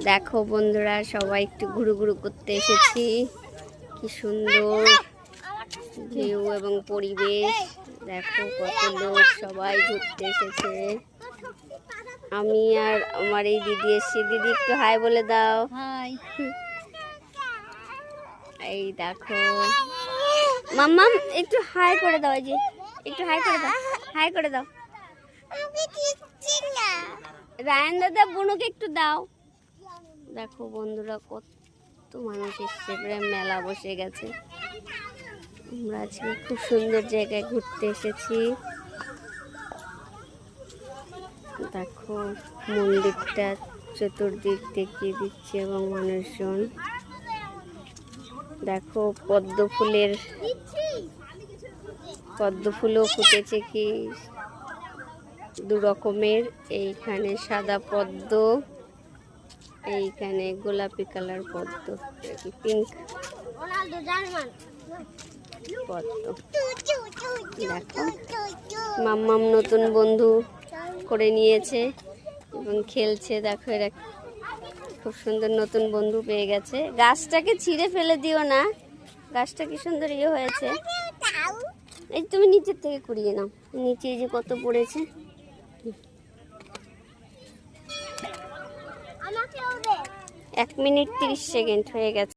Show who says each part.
Speaker 1: দেখো বন্ধুরা, সবাই একটু ঘুরু ঘুরু করতে এসেছি। কি সুন্দর ভিউ এবং পরিবেশ। দেখো কত লোক সবাই ঘুরতে এসেছে। আমি আর আমার এই দিদি এসেছি। দিদি একটু হাই বলে দাও।
Speaker 2: হাই।
Speaker 1: এই দেখো মাম্মাম, একটু হাই করে দাও। এই যে একটু হাই করে দাও, হাই করে দাও। রায়ন দাদা বুনুকে একটু দাও। দেখো বন্ধুরা, কত মানুষ এসছে, প্রায় মেলা বসে গেছে। আমরা আজকে খুব সুন্দর জায়গায় ঘুরতে এসেছি। দেখো মন্দিরটা চতুর্দিক দেখিয়ে দিচ্ছে এবং মানুষজন। দেখো পদ্ম ফুলও ফুটেছে কি দু রকমের। এইখানে সাদা পদ্ম, এইখানে গোলাপি কালার পদ্ম, পিঙ্ক পদ্ম। দেখো মাম্মাম নতুন বন্ধু করে নিয়েছে এবং খেলছে। দেখো এরা খুব সুন্দর নতুন বন্ধু পেয়ে গেছে। গাছটাকে ছিঁড়ে ফেলে দিও না, গাছটা কি সুন্দর ইয়ে হয়েছে। এই তুমি নিচের থেকে কুড়িয়ে নাও, নিচে যে কত পড়েছে। 1 মিনিট 30 সেকেন্ড হয়ে গেছে।